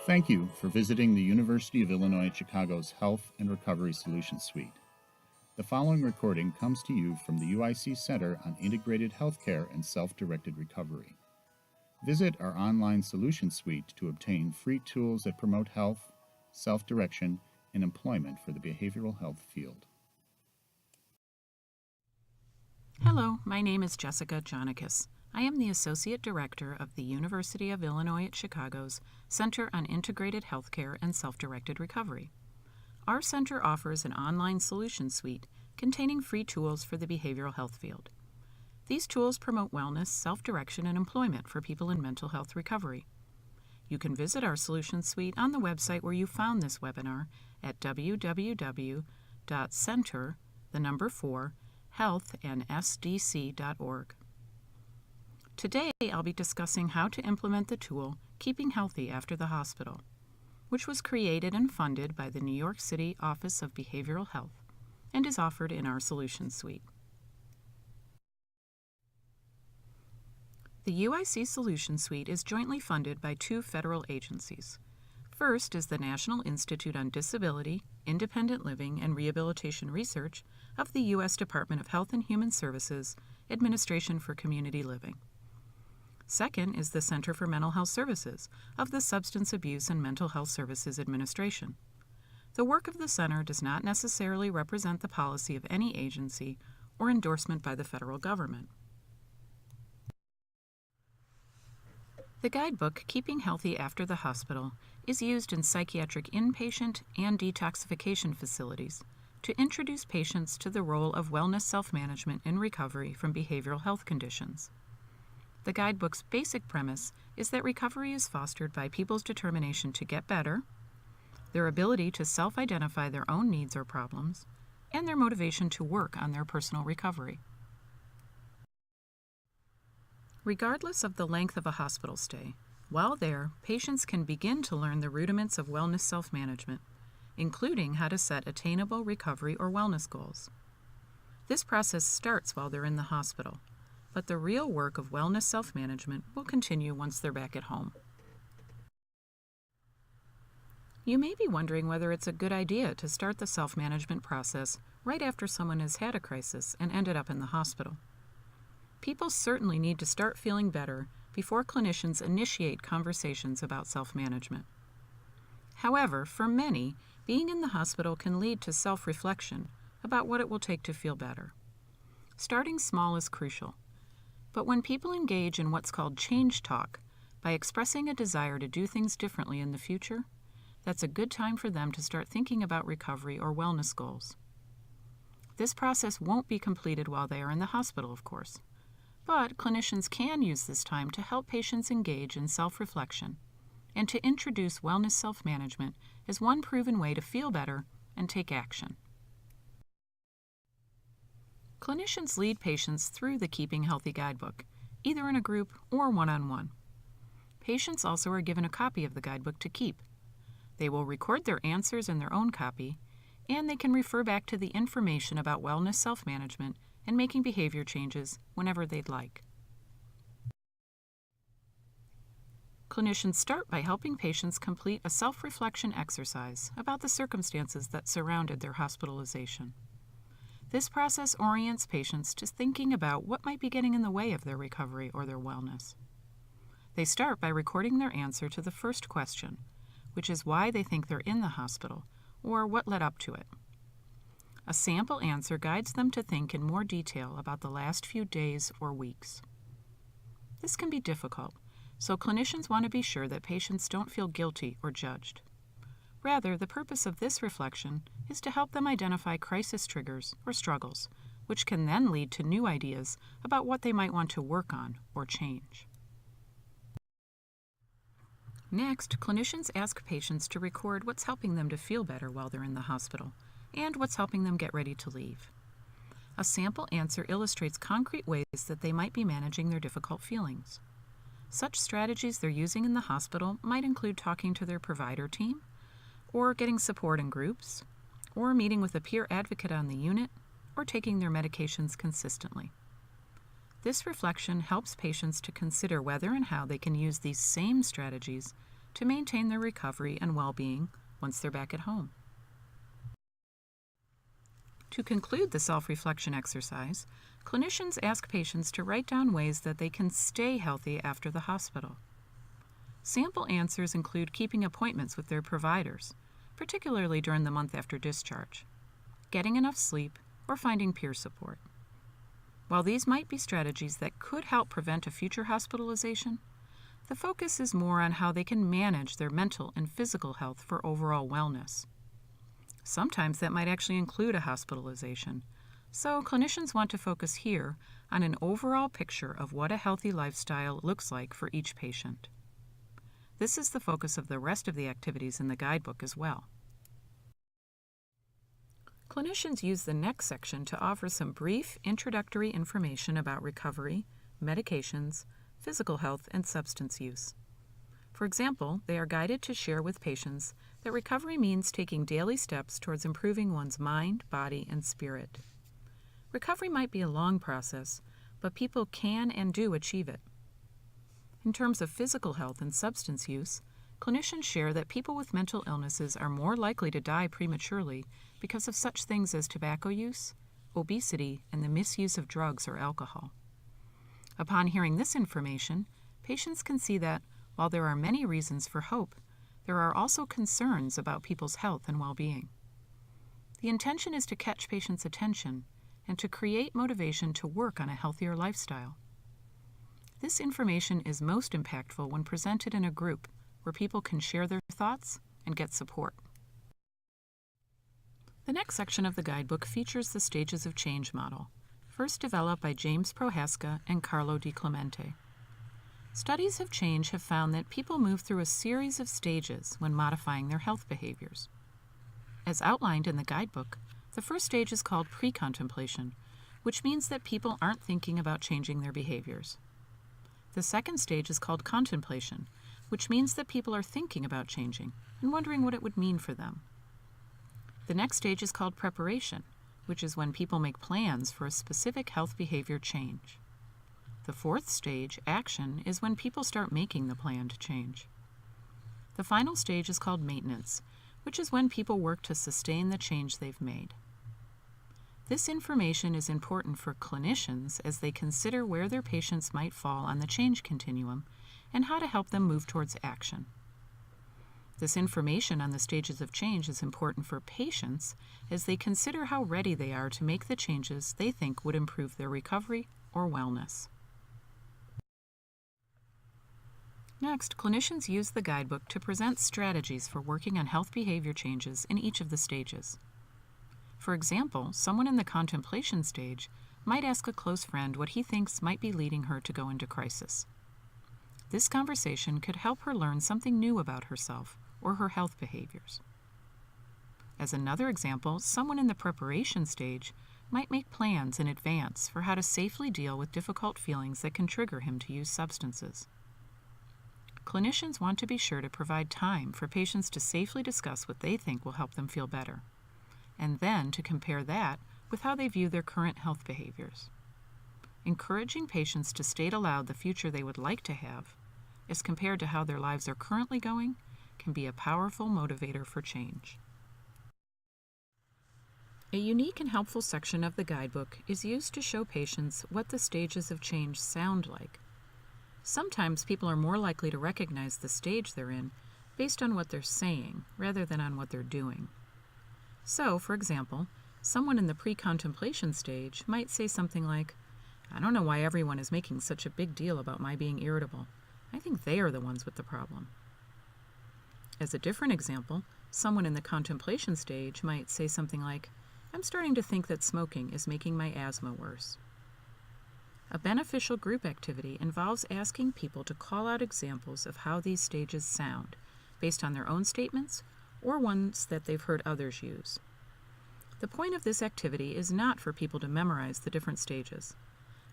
Thank you for visiting the University of Illinois at Chicago's Health and Recovery Solutions Suite. The following recording comes to you from the UIC Center on Integrated Healthcare and Self-Directed Recovery. Visit our online solution suite to obtain free tools that promote health, self-direction, and employment for the behavioral health field. Hello, my name is Jessica Jonikis. I am the Associate Director of the University of Illinois at Chicago's Center on Integrated Healthcare and Self-Directed Recovery. Our center offers an online solution suite containing free tools for the behavioral health field. These tools promote wellness, self-direction, and employment for people in mental health recovery. You can visit our solution suite on the website where you found this webinar at www.center4healthandsdc.org. Today, I'll be discussing how to implement the tool Keeping Healthy After the Hospital, which was created and funded by the New York City Office of Behavioral Health and is offered in our solution suite. The UIC Solution Suite is jointly funded by two federal agencies. First is the National Institute on Disability, Independent Living, and Rehabilitation Research of the U.S. Department of Health and Human Services, Administration for Community Living. Second is the Center for Mental Health Services of the Substance Abuse and Mental Health Services Administration. The work of the center does not necessarily represent the policy of any agency or endorsement by the federal government. The guidebook, Keeping Healthy After the Hospital, is used in psychiatric inpatient and detoxification facilities to introduce patients to the role of wellness self-management in recovery from behavioral health conditions. The guidebook's basic premise is that recovery is fostered by people's determination to get better, their ability to self-identify their own needs or problems, and their motivation to work on their personal recovery. Regardless of the length of a hospital stay, while there, patients can begin to learn the rudiments of wellness self-management, including how to set attainable recovery or wellness goals. This process starts while they're in the hospital, but the real work of wellness self-management will continue once they're back at home. You may be wondering whether it's a good idea to start the self-management process right after someone has had a crisis and ended up in the hospital. People certainly need to start feeling better before clinicians initiate conversations about self-management. However, for many, being in the hospital can lead to self-reflection about what it will take to feel better. Starting small is crucial. But when people engage in what's called change talk, by expressing a desire to do things differently in the future, that's a good time for them to start thinking about recovery or wellness goals. This process won't be completed while they are in the hospital, of course, but clinicians can use this time to help patients engage in self-reflection and to introduce wellness self-management as one proven way to feel better and take action. Clinicians lead patients through the Keeping Healthy Guidebook, either in a group or one-on-one. Patients also are given a copy of the guidebook to keep. They will record their answers in their own copy, and they can refer back to the information about wellness self-management and making behavior changes whenever they'd like. Clinicians start by helping patients complete a self-reflection exercise about the circumstances that surrounded their hospitalization. This process orients patients to thinking about what might be getting in the way of their recovery or their wellness. They start by recording their answer to the first question, which is why they think they're in the hospital or what led up to it. A sample answer guides them to think in more detail about the last few days or weeks. This can be difficult, so clinicians want to be sure that patients don't feel guilty or judged. Rather, the purpose of this reflection is to help them identify crisis triggers or struggles, which can then lead to new ideas about what they might want to work on or change. Next, clinicians ask patients to record what's helping them to feel better while they're in the hospital and what's helping them get ready to leave. A sample answer illustrates concrete ways that they might be managing their difficult feelings. Such strategies they're using in the hospital might include talking to their provider team, or getting support in groups, or meeting with a peer advocate on the unit, or taking their medications consistently. This reflection helps patients to consider whether and how they can use these same strategies to maintain their recovery and well-being once they're back at home. To conclude the self-reflection exercise, clinicians ask patients to write down ways that they can stay healthy after the hospital. Sample answers include keeping appointments with their providers, particularly during the month after discharge, getting enough sleep, or finding peer support. While these might be strategies that could help prevent a future hospitalization, the focus is more on how they can manage their mental and physical health for overall wellness. Sometimes that might actually include a hospitalization, so clinicians want to focus here on an overall picture of what a healthy lifestyle looks like for each patient. This is the focus of the rest of the activities in the guidebook as well. Clinicians use the next section to offer some brief introductory information about recovery, medications, physical health, and substance use. For example, they are guided to share with patients that recovery means taking daily steps towards improving one's mind, body, and spirit. Recovery might be a long process, but people can and do achieve it. In terms of physical health and substance use, clinicians share that people with mental illnesses are more likely to die prematurely because of such things as tobacco use, obesity, and the misuse of drugs or alcohol. Upon hearing this information, patients can see that, while there are many reasons for hope, there are also concerns about people's health and well-being. The intention is to catch patients' attention and to create motivation to work on a healthier lifestyle. This information is most impactful when presented in a group where people can share their thoughts and get support. The next section of the guidebook features the stages of change model, first developed by James Prohaska and Carlo Di Clemente. Studies of change have found that people move through a series of stages when modifying their health behaviors. As outlined in the guidebook, the first stage is called pre-contemplation, which means that people aren't thinking about changing their behaviors. The second stage is called contemplation, which means that people are thinking about changing and wondering what it would mean for them. The next stage is called preparation, which is when people make plans for a specific health behavior change. The fourth stage, action, is when people start making the planned change. The final stage is called maintenance, which is when people work to sustain the change they've made. This information is important for clinicians as they consider where their patients might fall on the change continuum and how to help them move towards action. This information on the stages of change is important for patients as they consider how ready they are to make the changes they think would improve their recovery or wellness. Next, clinicians use the guidebook to present strategies for working on health behavior changes in each of the stages. For example, someone in the contemplation stage might ask a close friend what he thinks might be leading her to go into crisis. This conversation could help her learn something new about herself or her health behaviors. As another example, someone in the preparation stage might make plans in advance for how to safely deal with difficult feelings that can trigger him to use substances. Clinicians want to be sure to provide time for patients to safely discuss what they think will help them feel better, and then to compare that with how they view their current health behaviors. Encouraging patients to state aloud the future they would like to have, as compared to how their lives are currently going, can be a powerful motivator for change. A unique and helpful section of the guidebook is used to show patients what the stages of change sound like. Sometimes people are more likely to recognize the stage they're in based on what they're saying rather than on what they're doing. So, for example, someone in the pre-contemplation stage might say something like, "I don't know why everyone is making such a big deal about my being irritable. I think they are the ones with the problem." As a different example, someone in the contemplation stage might say something like, "I'm starting to think that smoking is making my asthma worse." A beneficial group activity involves asking people to call out examples of how these stages sound, based on their own statements or ones that they've heard others use. The point of this activity is not for people to memorize the different stages,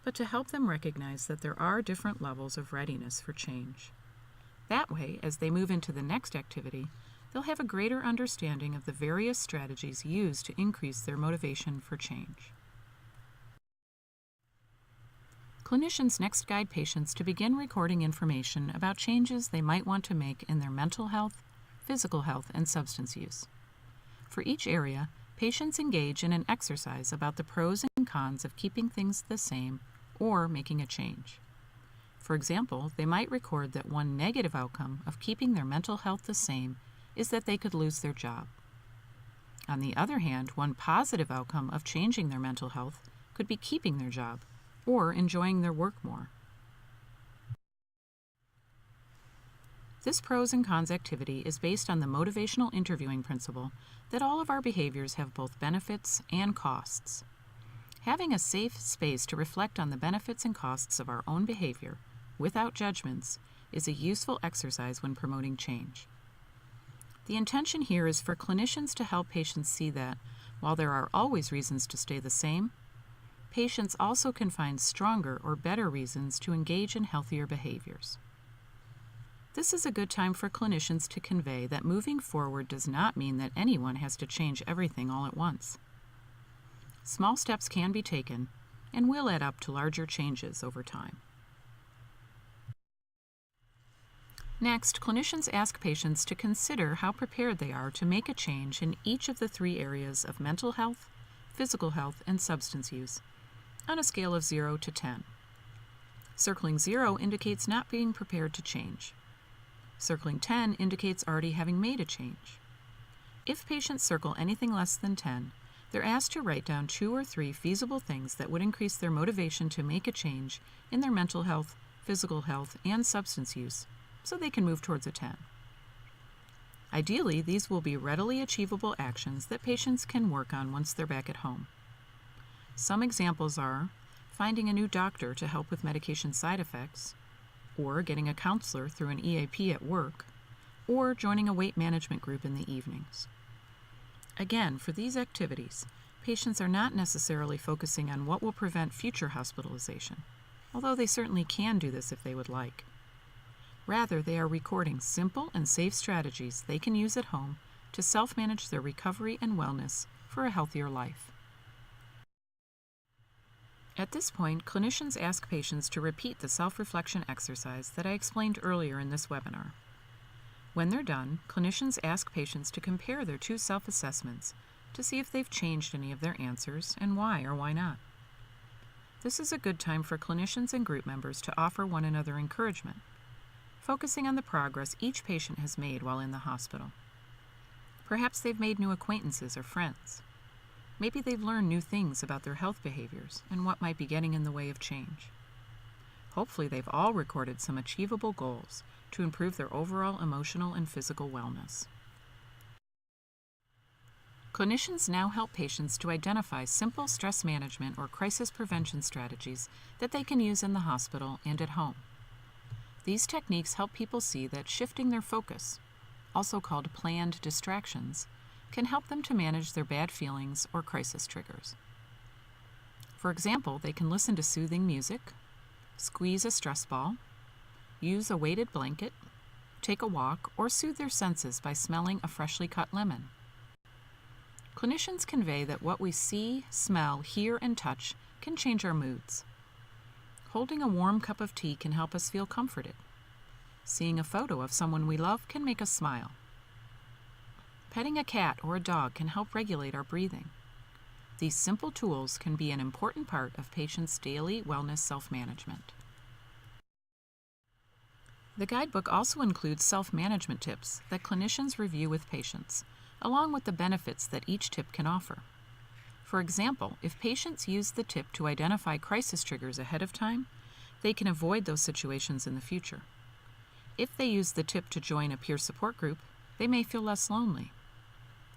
but to help them recognize that there are different levels of readiness for change. That way, as they move into the next activity, they'll have a greater understanding of the various strategies used to increase their motivation for change. Clinicians next guide patients to begin recording information about changes they might want to make in their mental health, physical health, and substance use. For each area, patients engage in an exercise about the pros and cons of keeping things the same or making a change. For example, they might record that one negative outcome of keeping their mental health the same is that they could lose their job. On the other hand, one positive outcome of changing their mental health could be keeping their job or enjoying their work more. This pros and cons activity is based on the motivational interviewing principle that all of our behaviors have both benefits and costs. Having a safe space to reflect on the benefits and costs of our own behavior, without judgments, is a useful exercise when promoting change. The intention here is for clinicians to help patients see that, while there are always reasons to stay the same, patients also can find stronger or better reasons to engage in healthier behaviors. This is a good time for clinicians to convey that moving forward does not mean that anyone has to change everything all at once. Small steps can be taken and will add up to larger changes over time. Next, clinicians ask patients to consider how prepared they are to make a change in each of the 3 areas of mental health, physical health, and substance use, on a scale of 0 to 10. Circling 0 indicates not being prepared to change. Circling 10 indicates already having made a change. If patients circle anything less than 10, they're asked to write down 2 or 3 feasible things that would increase their motivation to make a change in their mental health, physical health, and substance use, so they can move towards a 10. Ideally, these will be readily achievable actions that patients can work on once they're back at home. Some examples are finding a new doctor to help with medication side effects, or getting a counselor through an EAP at work, or joining a weight management group in the evenings. Again, for these activities, patients are not necessarily focusing on what will prevent future hospitalization, although they certainly can do this if they would like. Rather, they are recording simple and safe strategies they can use at home to self-manage their recovery and wellness for a healthier life. At this point, clinicians ask patients to repeat the self-reflection exercise that I explained earlier in this webinar. When they're done, clinicians ask patients to compare their 2 self-assessments to see if they've changed any of their answers and why or why not. This is a good time for clinicians and group members to offer one another encouragement, focusing on the progress each patient has made while in the hospital. Perhaps they've made new acquaintances or friends. Maybe they've learned new things about their health behaviors and what might be getting in the way of change. Hopefully, they've all recorded some achievable goals to improve their overall emotional and physical wellness. Clinicians now help patients to identify simple stress management or crisis prevention strategies that they can use in the hospital and at home. These techniques help people see that shifting their focus, also called planned distractions, can help them to manage their bad feelings or crisis triggers. For example, they can listen to soothing music, squeeze a stress ball, use a weighted blanket, take a walk, or soothe their senses by smelling a freshly cut lemon. Clinicians convey that what we see, smell, hear, and touch can change our moods. Holding a warm cup of tea can help us feel comforted. Seeing a photo of someone we love can make us smile. Petting a cat or a dog can help regulate our breathing. These simple tools can be an important part of patients' daily wellness self-management. The guidebook also includes self-management tips that clinicians review with patients, along with the benefits that each tip can offer. For example, if patients use the tip to identify crisis triggers ahead of time, they can avoid those situations in the future. If they use the tip to join a peer support group, they may feel less lonely.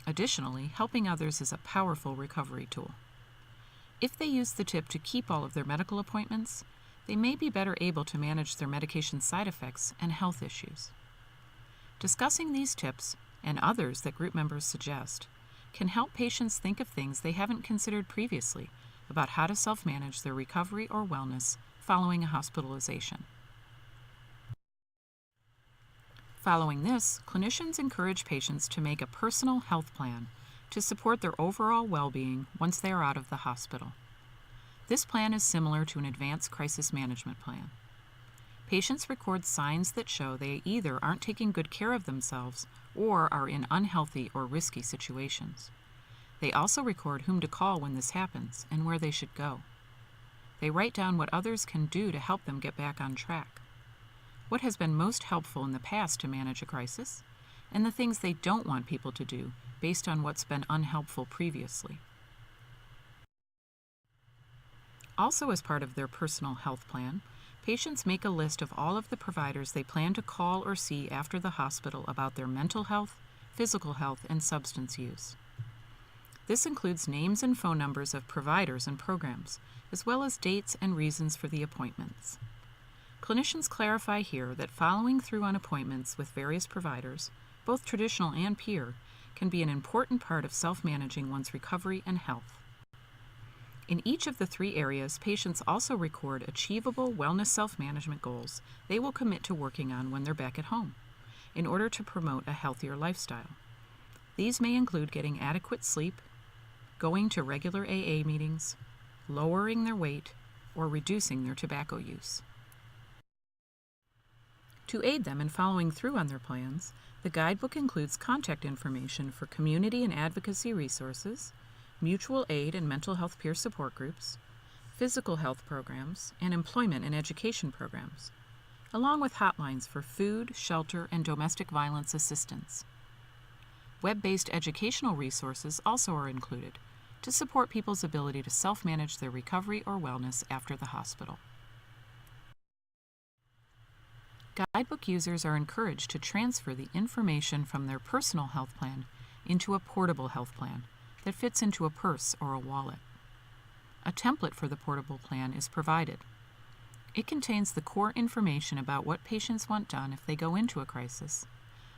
Additionally, helping others is a powerful recovery tool. If they use the tip to keep all of their medical appointments, they may be better able to manage their medication side effects and health issues. Discussing these tips, and others that group members suggest, can help patients think of things they haven't considered previously about how to self-manage their recovery or wellness following a hospitalization. Following this, clinicians encourage patients to make a personal health plan to support their overall well-being once they are out of the hospital. This plan is similar to an advanced crisis management plan. Patients record signs that show they either aren't taking good care of themselves or are in unhealthy or risky situations. They also record whom to call when this happens and where they should go. They write down what others can do to help them get back on track, what has been most helpful in the past to manage a crisis, and the things they don't want people to do based on what's been unhelpful previously. Also, as part of their personal health plan, patients make a list of all of the providers they plan to call or see after the hospital about their mental health, physical health, and substance use. This includes names and phone numbers of providers and programs, as well as dates and reasons for the appointments. Clinicians clarify here that following through on appointments with various providers, both traditional and peer, can be an important part of self-managing one's recovery and health. In each of the 3 areas, patients also record achievable wellness self-management goals they will commit to working on when they're back at home, in order to promote a healthier lifestyle. These may include getting adequate sleep, going to regular AA meetings, lowering their weight, or reducing their tobacco use. To aid them in following through on their plans, the Guidebook includes contact information for community and advocacy resources, mutual aid and mental health peer support groups, physical health programs, and employment and education programs, along with hotlines for food, shelter, and domestic violence assistance. Web-based educational resources also are included to support people's ability to self-manage their recovery or wellness after the hospital. Guidebook users are encouraged to transfer the information from their personal health plan into a portable health plan that fits into a purse or a wallet. A template for the portable plan is provided. It contains the core information about what patients want done if they go into a crisis,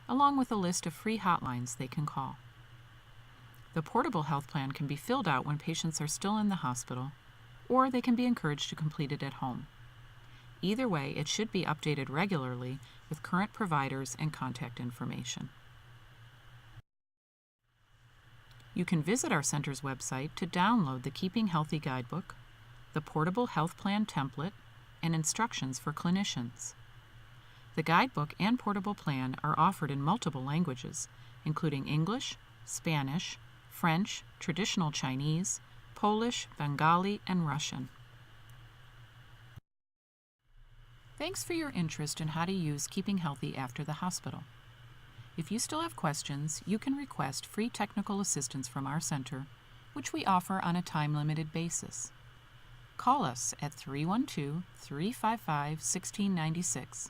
along with a list of free hotlines they can call. The portable health plan can be filled out when patients are still in the hospital, or they can be encouraged to complete it at home. Either way, it should be updated regularly with current providers and contact information. You can visit our center's website to download the Keeping Healthy Guidebook, the Portable Health Plan template, and instructions for clinicians. The Guidebook and Portable Plan are offered in multiple languages, including English, Spanish, French, traditional Chinese, Polish, Bengali, and Russian. Thanks for your interest in how to use Keeping Healthy after the hospital. If you still have questions, you can request free technical assistance from our center, which we offer on a time-limited basis. Call us at 312-355-1696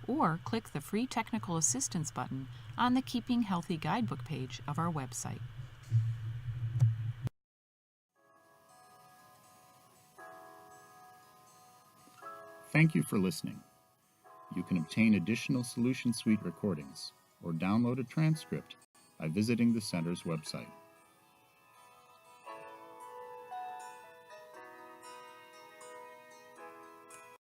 or click the free technical assistance button on the Keeping Healthy Guidebook page of our website. Thank you for listening. You can obtain additional Solution Suite recordings or download a transcript by visiting the Center's website.